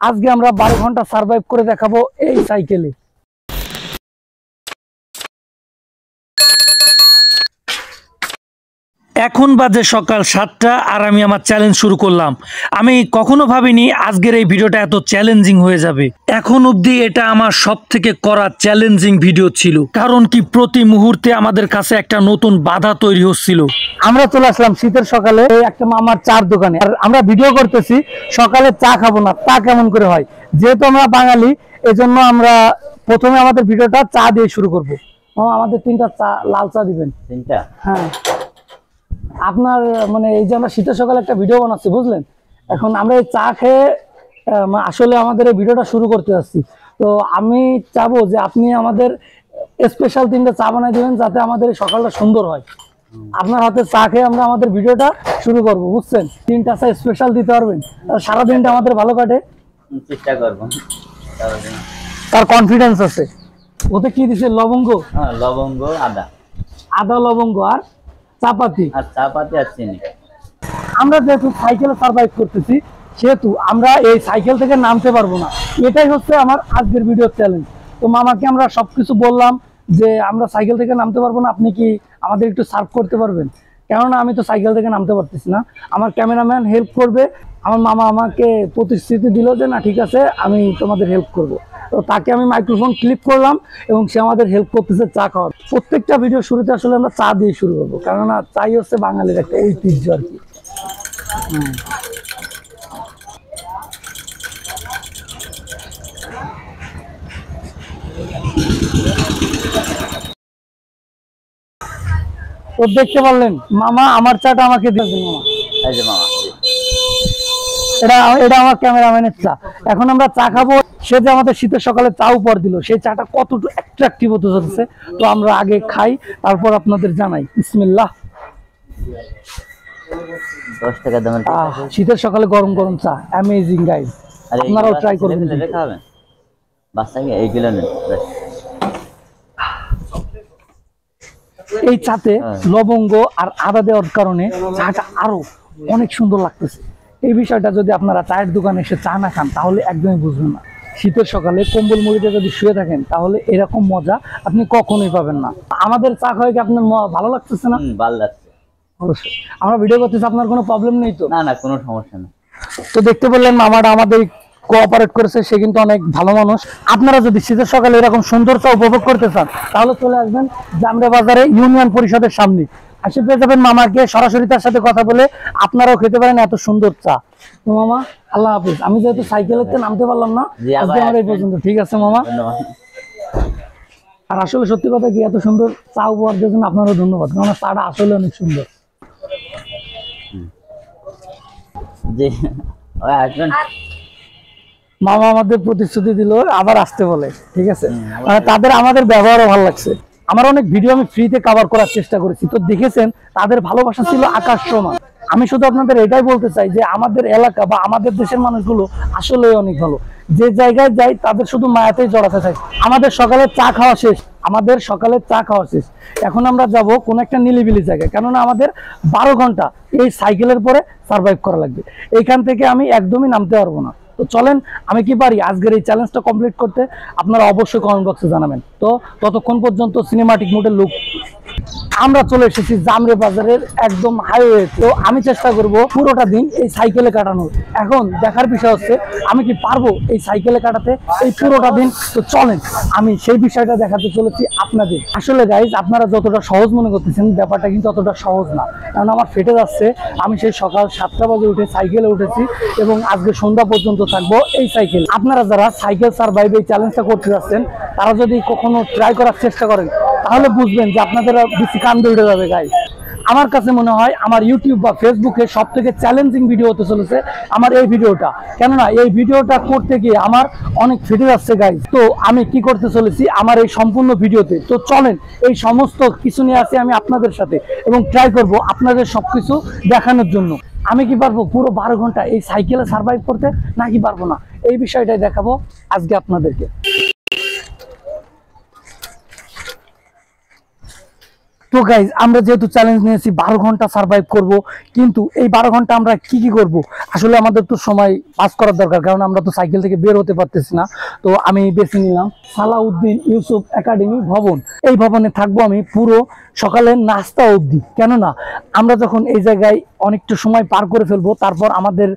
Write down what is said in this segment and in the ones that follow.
আজকে আমরা 12 ঘন্টা সার্ভাইভ করে দেখাবো এই সাইকেলে। এখন বাজে সকাল 7টা আর আমি আমার চ্যালেঞ্জ শুরু করলাম। আমি কখনো ভাবিনি আজকের এই ভিডিওটা এত চ্যালেঞ্জিং হয়ে যাবে। এখন অবধি এটা আমার সব থেকে করা চ্যালেঞ্জিং ভিডিও ছিল, কারণ কি প্রতি মুহূর্তে আমাদের কাছে একটা নতুন বাধা তৈরি হচ্ছিল। আমরা চলে আসলাম শীতের সকালে একটা মামার চার দোকানে, আর আমরা ভিডিও করতেছি সকালে চা খাবো না, তা কেমন করে হয়? যেহেতু আমরা বাঙালি, এজন্য আমরা প্রথমে আমাদের ভিডিওটা চা দিয়ে শুরু করবো। আমাদের 3টা চা, লাল চা দিবেন। 3টা? হ্যাঁ। আপনার মানে এই যে আমরা শীতের সকালে একটা ভিডিও বানাচ্ছি, বুঝলেন? এখন আমরা এই চা খেয়ে আসলে আমাদের এই ভিডিওটা শুরু করতে যাচ্ছি। তো আমি চাবো যে আপনি আমাদের স্পেশাল 3টা চা বানাই দেবেন, যাতে আমাদের এই সকালটা সুন্দর হয়। আপনার হাতে চা খেয়ে আমরা আমাদের ভিডিওটা শুরু করবো, বুঝছেন? 3টা চা স্পেশাল দিতে পারবেন, সারাদিনটা আমাদের ভালো কাটে। চেষ্টা করবো, তার কনফিডেন্স আছে। ওতে কি দিছে? লবঙ্গ, লবঙ্গ, আদা লবঙ্গ আর চাপাতি আর চিনি। আমরা যেহেতু সাইকেলে সার্ভাইভ করতেছি, সেহেতু আমরা এই সাইকেল থেকে নামতে পারবো না। এটাই হচ্ছে আমার আজকের ভিডিওর চ্যালেঞ্জ। তো মামাকে আমরা সবকিছু বললাম যে আমরা সাইকেল থেকে নামতে পারবো না, আপনি কি আমাদের একটু সার্ভ করতে পারবেন? কেননা আমি তো সাইকেল থেকে নামতে পারতেছি না, আমার ক্যামেরাম্যান হেল্প করবে। আমার মামা আমাকে প্রতিশ্রুতি দিল যে না ঠিক আছে, আমি তোমাদের হেল্প করব। তো তাকে আমি মাইক্রোফোন ক্লিক করলাম এবং সে আমাদের হেল্প করতেছে চা খাওয়ার। প্রত্যেকটা ভিডিও শুরুতে আসলে আমরা চা দিয়ে শুরু করবো, কেননা চাই হচ্ছে বাঙালির একটা ঐতিহ্য আর কি। তো দেখতে পারলেন মামা আমার চাটা আমাকে দিয়েছেন। মামা এটা আমার ক্যামেরাম্যানের চা। এখন আমরা চা খাবো। সে যে আমাদের শীতের সকালে চা উপহার দিল, সেই চাটা কতটুকু অ্যাট্রাকটিভ হতে চলছে। তো আমরা আগে খাই, তারপর আপনাদের জানাই। বিসমিল্লাহ। 10 টাকা দামের শীতের সকালে গরম গরম চা, অ্যামেজিং গাইস। আপনারাও ট্রাই করবেন। এইগুলো নেন। এই চাতে লবঙ্গ আর আদা দেওয়ার কারণে চাটা আরো অনেক সুন্দর লাগতেছে। এই বিষয়টা যদি আপনারা চায়ের দোকানে এসে চা না খান, তাহলে একদমই বুঝবেন না। শীতের সকালে কম্বল মুড়িতে যদি শুয়ে থাকেন, তাহলে এরকম মজা আপনি কখনোই পাবেন না। আমাদের চা খাওয়া কি আপনার ভালো লাগতেছে না? ভালো লাগছে। অবশ্যই আমরা ভিডিও করতেছি, আপনার কোনো প্রবলেম নেই তো? না না, কোনো সমস্যা নেই। তো দেখতে পেলেন মামাটা আমাদের কোঅপারেট করেছে, সে কিন্তু অনেক ভালো মানুষ। আপনারা যদি শীতের সকালে এরকম সুন্দর চা উপভোগ করতে চান, তাহলে চলে আসবেন জামরে বাজারে ইউনিয়ন পরিষদের সামনে। আসে পেয়ে যাবেন মামাকে, সরাসরি তার সাথে কথা বলে আপনারাও খেতে পারেন এত সুন্দর চা। তো মামা আল্লাহ হাফিজ। আমি যেহেতু সাইকেলেতে নামতে পারলাম না, আজকে আমার এই পর্যন্ত। ঠিক আছে মামা। আর আসলে সত্যি কথা কি, এত সুন্দর চা উপহার দেওয়ার জন্য আপনারও ধন্যবাদ, কারণ চাটা আসলে অনেক সুন্দর। মামা আমাদের প্রতিশ্রুতি দিল, আবার আসতে বলে। ঠিক আছে, তাদের আমাদের ব্যবহারও ভালো লাগছে। আমার অনেক ভিডিও আমি ফ্রিতে কভার করার চেষ্টা করেছি, তো দেখেছেন তাদের ভালোবাসা ছিল আকাশ সমান। আমি শুধু আপনাদের এটাই বলতে চাই যে আমাদের এলাকা বা আমাদের দেশের মানুষগুলো আসলে অনেক ভালো। যে জায়গায় যাই তাদের শুধু মায়াতেই জড়াতে চাই। আমাদের সকালে চা খাওয়া শেষ। এখন আমরা যাব কোন একটা নিলিবিলি জায়গায়, কেননা আমাদের 12 ঘন্টা এই সাইকেলের পরে সার্ভাইভ করা লাগবে। এইখান থেকে আমি একদমই নামতে পারবো না। তো চলেন, আমি কি পারি আজকের এই চ্যালেঞ্জটা কমপ্লিট করতে? আপনারা অবশ্যই কমেন্ট বক্সে জানাবেন। তো ততক্ষণ পর্যন্ত সিনেমাটিক মোডের লুক। আমরা চলে এসেছি জামরে বাজারের একদম হাইওয়ে। তো আমি চেষ্টা করব পুরোটা দিন এই সাইকেলে কাটানোর। এখন দেখার বিষয় হচ্ছে আমি কি পারবো এই সাইকেলে কাটাতে এই পুরোটা দিন। তো চলেন, আমি সেই বিষয়টা দেখাতে চলেছি আপনাদের। আসলে গাইজ, আপনারা যতটা সহজ মনে করতেছেন, ব্যাপারটা কিন্তু অতটা সহজ না। কারণ আমার ফেটে যাচ্ছে। আমি সেই সকাল 7টা বাজে উঠে সাইকেলে উঠেছি এবং আজকে সন্ধ্যা পর্যন্ত থাকবো এই সাইকেল। আপনারা যারা সাইকেল সার্ভাইভ এই চ্যালেঞ্জটা করতে যাচ্ছেন, তারা যদি কখনো ট্রাই করার চেষ্টা করেন, তাহলে বুঝবেন যে আপনাদের বেশি কান্দে উঠে যাবে গাইজ। আমার কাছে মনে হয় আমার ইউটিউব বা ফেসবুকে সব থেকে চ্যালেঞ্জিং ভিডিও হতে চলেছে আমার এই ভিডিওটা, কেননা এই ভিডিওটা করতে গিয়ে আমার অনেক ফেটে যাচ্ছে গাইজ। তো আমি কি করতে চলেছি আমার এই সম্পূর্ণ ভিডিওতে। তো চলেন, এই সমস্ত কিছু নিয়ে আসি আমি আপনাদের সাথে এবং ট্রাই করব আপনাদের সবকিছু দেখানোর জন্য। আমি কি পারবো পুরো 12 ঘন্টা এই সাইকেলে সার্ভাইভ করতে, নাকি পারবো না, এই বিষয়টাই দেখাবো আজকে আপনাদেরকে। তো গাইজ আমরা যেহেতু চ্যালেঞ্জ নিয়েছি 12 ঘন্টা সার্ভাইভ করব, কিন্তু এই 12 ঘন্টা আমরা কি কি করব? আসলে আমাদের তো সময় পাস করার দরকার, কারণ আমরা তো সাইকেল থেকে বের হতে পারতেছি না। তো আমি বেছে নিলাম সালাউদ্দিন ইউসুফ একাডেমি ভবন। এই ভবনে থাকবো আমি পুরো সকালের নাস্তা অবধি। কেননা আমরা যখন এই জায়গায় অনেকটা সময় পার করে ফেলবো, তারপর আমাদের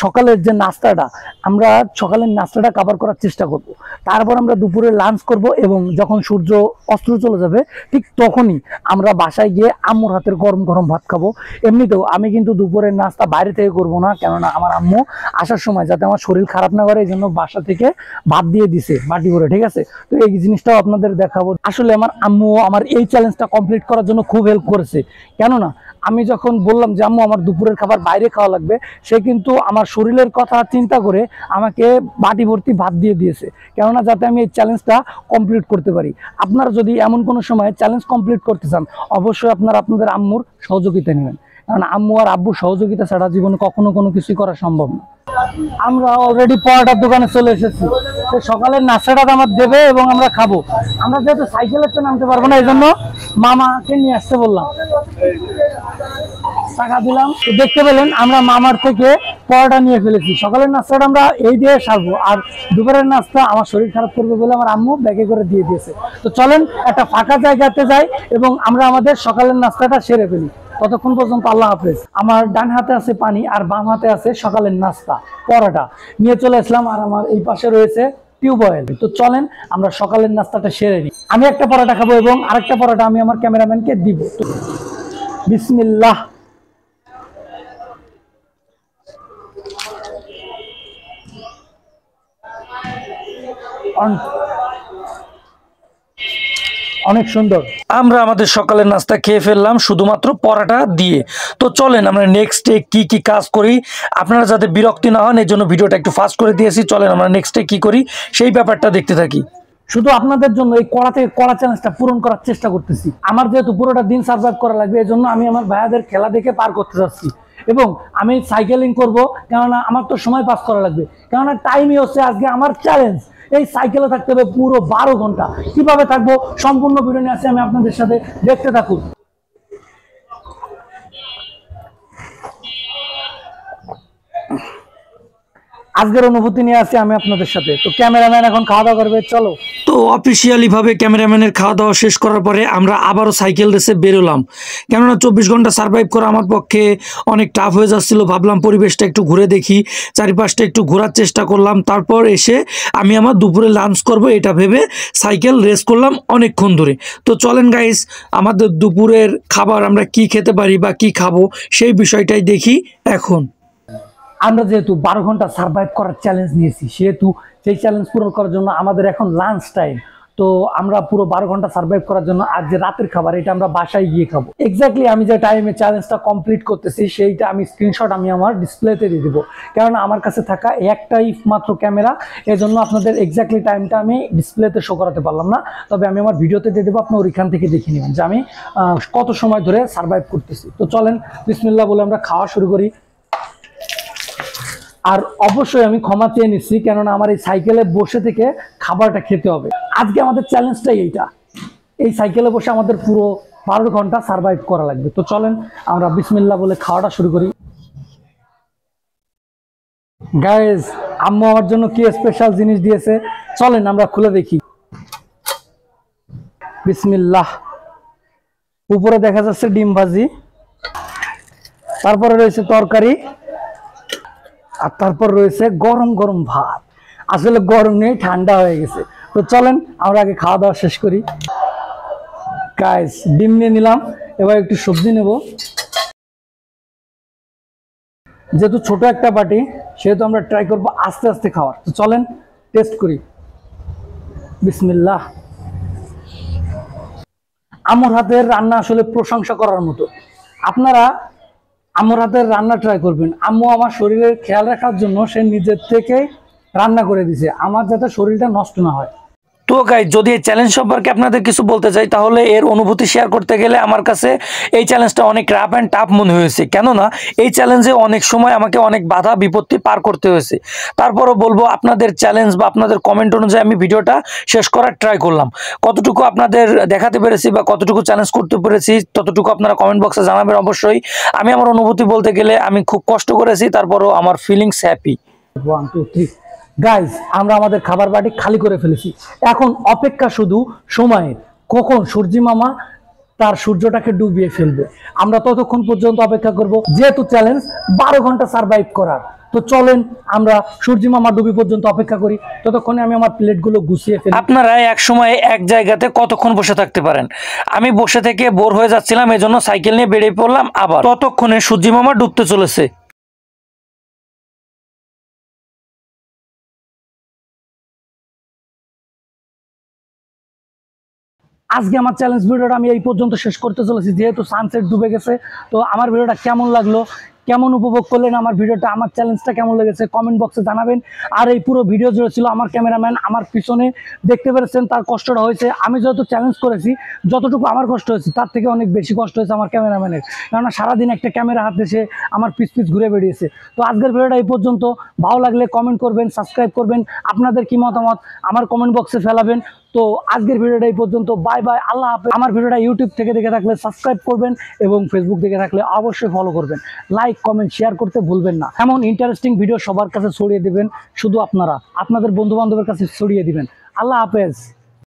সকালের যে নাস্তাটা, আমরা সকালের নাস্তাটা কভার করার চেষ্টা করব। তারপর আমরা দুপুরে লাঞ্চ করব, এবং যখন সূর্য অস্ত চলে যাবে ঠিক তখনই আমরা বাসায় গিয়ে আম্মুর হাতের গরম গরম ভাত খাবো। এমনিতেও আমি কিন্তু দুপুরের নাস্তা বাইরে থেকে করবো না, কেননা আমার আম্মু আসার সময় যাতে আমার শরীর খারাপ না করে এই জন্য বাসা থেকে ভাত দিয়ে দিছে বাটি করে, ঠিক আছে? তো এই জিনিসটাও আপনাদের দেখাবো। আসলে আমার আম্মু আমার এই চ্যালেঞ্জটা কমপ্লিট করার জন্য খুব হেল্প করেছে। কেননা আমি যখন বললাম যে আম্মু আমার দুপুরের খাবার বাইরে খাওয়া লাগবে, সে কিন্তু আমার শরীরের কথা চিন্তা করে আমাকে বাটি ভর্তি ভাত দিয়ে দিয়েছে, কেননা যাতে আমি এই চ্যালেঞ্জটা কমপ্লিট করতে পারি। আপনারা যদি এমন কোনো সময় চ্যালেঞ্জ কমপ্লিট করতে চান, অবশ্যই আপনারা আপনাদের আম্মুর সহযোগিতা নেবেন, কারণ আম্মু আর আব্বুর সহযোগিতা ছাড়া জীবনে কখনো কোনো কিছুই করা সম্ভব না। আমরা অলরেডি পরোটার দোকানে চলে এসেছি। তো সকালের নাস্তাটা আমার দেবে এবং আমরা খাবো। আমরা যেহেতু সাইকেলে তো নামতে পারবো না, এই জন্য মামাকে নিয়ে আসতে বললাম, টাকা দিলাম। তো দেখতে পেলেন আমরা মামার থেকে পরোটা নিয়ে ফেলেছি। সকালের নাস্তাটা আমরা এই দিয়ে সারবো, আর দুপুরের নাস্তা আমার শরীর খারাপ করবে বলে আমার আম্মু ব্যাগে করে দিয়ে দিয়েছে। তো চলেন একটা ফাঁকা জায়গাতে যাই এবং আমরা আমাদের সকালের নাস্তাটা সেরে ফেলি। ততক্ষণ পর্যন্ত আল্লাহ হাফেজ। আমার ডান হাতে আছে পানি আর বাম হাতে আছে সকালের নাস্তা পরোটা নিয়ে চলে আসলাম, আর আমার এই পাশে রয়েছে টিউবওয়েল। তো চলেন আমরা সকালের নাস্তাটা সেরে নিই। আমি একটা পরোটা খাবো এবং আরেকটা পরোটা আমি আমার ক্যামেরাম্যানকে দিব। বিসমিল্লাহ। অনেক সুন্দর। আমরা আমাদের সকালের নাস্তা খেয়ে ফেললাম শুধুমাত্র পরোটা দিয়ে। তো চলেন আমরা নেক্সট ডে কি কি কাজ করি, আপনারা যাতে বিরক্তি না হন এই জন্য ভিডিওটা একটু ফাস্ট করে দিয়েছি। চলেন আমরা নেক্সট ডে কি করি সেই ব্যাপারটা দেখতে থাকি। শুধু আপনাদের জন্য এই কড়া থেকে কড়া চ্যালেঞ্জটা পূরণ করার চেষ্টা করতেছি। আমার যেহেতু পুরোটা দিন সার্ভাইভ করা লাগবে, এই জন্য আমি আমার ভাইয়াদের খেলা দেখে পার করতে যাচ্ছি, এবং আমি সাইকেলিং করব, কেননা আমার তো সময় পাস করা লাগবে, কেননা টাইমই হচ্ছে আজকে আমার চ্যালেঞ্জ। এই সাইকেলে থাকতে হবে পুরো 12 ঘন্টা। কিভাবে থাকবো সম্পূর্ণ ভিডিও নিয়ে আসছি আমি আপনাদের সাথে, দেখতে থাকুন। আজকের অনুভূতি নিয়ে আসি আমি আপনাদের সাথে। তো ক্যামেরাম্যান এখন খাওয়া দাওয়া করবে, চলো। তো অফিসিয়ালি ভাবে ক্যামেরাম্যানের খাওয়া দাওয়া শেষ করার পরে আমরা আবারও সাইকেল রেসে বেরোলাম, কেননা 24 ঘন্টা সার্ভাইভ করা আমার পক্ষে অনেক টাফ হয়ে যাচ্ছিল। ভাবলাম পরিবেশটা একটু ঘুরে দেখি, চারিপাশটা একটু ঘোরার চেষ্টা করলাম। তারপর এসে আমি আমার দুপুরে লাঞ্চ করব এটা ভেবে সাইকেল রেস করলাম অনেকক্ষণ ধরে। তো চলেন গাইস, আমাদের দুপুরের খাবার আমরা কি খেতে পারি বা কি খাবো সেই বিষয়টাই দেখি এখন। আমরা যেহেতু 12 ঘন্টা সার্ভাইভ করার চ্যালেঞ্জ নিয়েছি, সেহেতু সেই চ্যালেঞ্জ পূরণ করার জন্য আমাদের এখন লাঞ্চ টাইম। তো আমরা পুরো 12 ঘন্টা সার্ভাইভ করার জন্য আজ যে রাতের খাবার এটা আমরা বাসায় গিয়ে খাবো। এক্স্যাক্টলি আমি যে টাইমে চ্যালেঞ্জটা কমপ্লিট করতেছি সেইটা আমি স্ক্রিনশট আমি আমার ডিসপ্লেতে দিয়ে দেবো, কারণ আমার কাছে থাকা একটাই মাত্র ক্যামেরা, এজন্য আপনাদের এক্স্যাক্টলি টাইমটা আমি ডিসপ্লেতে শো করাতে পারলাম না। তবে আমি আমার ভিডিওতে দিয়ে দেবো, আপনি ওইখান থেকে দেখে নেবেন যে আমি কত সময় ধরে সার্ভাইভ করতেছি। তো চলেন বিসমিল্লাহ বলে আমরা খাওয়া শুরু করি। আর অবশ্যই আমি ক্ষমা চেয়ে নিচ্ছি, কেননা আমার এই সাইকেলে বসে থেকে খাবারটা খেতে হবে। আজকে আমাদের চ্যালেঞ্জটাই এইটা, এই সাইকেলে বসে আমাদের পুরো 12 ঘন্টা সার্ভাইভ করা লাগবে। তো চলেন আমরা বিসমিল্লাহ বলে খাওয়াটা শুরু করি। গাইস, আম্মু আমার জন্য কি স্পেশাল জিনিস দিয়েছে, চলেন আমরা খুলে দেখি। বিসমিল্লাহ। উপরে দেখা যাচ্ছে ডিম ভাজি, তারপরে রয়েছে তরকারি, আর তারপর রয়েছে গরম গরম ভাত। আসলে গরম নেই, ঠান্ডা হয়ে গেছে। তো চলেন আমরা আগে খাওয়া দাওয়া শেষ করি। গাইস, ডিম নিয়ে নিলাম, এবার একটু সবজি নেব। যেহেতু ছোট একটা বাটি, সেহেতু আমরা ট্রাই করবো আস্তে আস্তে খাওয়ার। তো চলেন টেস্ট করি। বিসমিল্লাহ। আম্মুর হাতের রান্না আসলে প্রশংসা করার মতো। আপনারা আম্মুর হাতের রান্না ট্রাই করবেন। আম্মু আমার শরীরের খেয়াল রাখার জন্য সে নিজের থেকে রান্না করে দিছে, আমার যাতে শরীরটা নষ্ট না হয়। তো গাইস, যদি এই চ্যালেঞ্জ সম্পর্কে আপনাদের কিছু বলতে চাই, তাহলে এর অনুভূতি শেয়ার করতে গেলে আমার কাছে এই চ্যালেঞ্জটা অনেক রাফ অ্যান্ড টাফ মনে হয়েছে। কেননা এই চ্যালেঞ্জে অনেক সময় আমাকে অনেক বাধা বিপত্তি পার করতে হয়েছে। তারপরও বলবো, আপনাদের চ্যালেঞ্জ বা আপনাদের কমেন্ট অনুযায়ী আমি ভিডিওটা শেষ করার ট্রাই করলাম। কতটুকু আপনাদের দেখাতে পেরেছি বা কতটুকু চ্যালেঞ্জ করতে পেরেছি, ততটুকু আপনারা কমেন্ট বক্সে জানাবেন অবশ্যই। আমি আমার অনুভূতি বলতে গেলে আমি খুব কষ্ট করেছি, তারপরও আমার ফিলিংস হ্যাপি। 1 2 3 গাইজ, আমরা আমাদের খাবার বাটি খালি করে ফেলেছি। এখন অপেক্ষা শুধু সময়ের, কখন সূর্যি মামা তার সূর্যটাকে ডুবিয়ে ফেলবে। আমরা ততক্ষণ পর্যন্ত অপেক্ষা করব, যেহেতু চ্যালেঞ্জ 12 ঘন্টা সার্ভাইভ করার। তো চলেন আমরা সূর্যি মামা ডুবি পর্যন্ত অপেক্ষা করি। ততক্ষণে আমি আমার প্লেটগুলো গুছিয়ে ফেলি। আপনারা এক সময় এক জায়গাতে কতক্ষণ বসে থাকতে পারেন? আমি বসে থেকে বোর হয়ে যাচ্ছিলাম, এজন্য সাইকেল নিয়ে বেরিয়ে পড়লাম। আবার ততক্ষণে সূর্যি মামা ডুবতে চলেছে। আজকে আমার চ্যালেঞ্জ ভিডিওটা আমি এই পর্যন্ত শেষ করতে চলেছি, যেহেতু সানসেট ডুবে গেছে। তো আমার ভিডিওটা কেমন লাগলো, কেমন উপভোগ করলেন আমার ভিডিওটা, আমার চ্যালেঞ্জটা কেমন লেগেছে কমেন্ট বক্সে জানাবেন। আর এই পুরো ভিডিও জুড়ে ছিল আমার ক্যামেরাম্যান, আমার পিছনে দেখতে পেরেছেন তার কষ্টটা হয়েছে। আমি যেহেতু চ্যালেঞ্জ করেছি, যতটুকু আমার কষ্ট হয়েছে তার থেকে অনেক বেশি কষ্ট হয়েছে আমার ক্যামেরাম্যানের, কেননা সারাদিন একটা ক্যামেরা হাতে সে আমার পিছ ঘুরে বেরিয়েছে। তো আজকের ভিডিওটা এই পর্যন্ত। ভালো লাগলে কমেন্ট করবেন, সাবস্ক্রাইব করবেন, আপনাদের কি মতামত আমার কমেন্ট বক্সে ফেলাবেন। তো আজকের ভিডিওটা এই পর্যন্ত। বাই বাই, আল্লাহ হাফেজ। আমার ভিডিওটা ইউটিউব থেকে দেখে থাকলে সাবস্ক্রাইব করবেন এবং ফেসবুক দেখে থাকলে অবশ্যই ফলো করবেন। লাইক কমেন্ট শেয়ার করতে ভুলবেন না। এমন ইন্টারেস্টিং ভিডিও সবার কাছে ছড়িয়ে দেবেন, শুধু আপনারা আপনাদের বন্ধু বান্ধবের কাছে ছড়িয়ে দিবেন। আল্লাহ হাফেজ।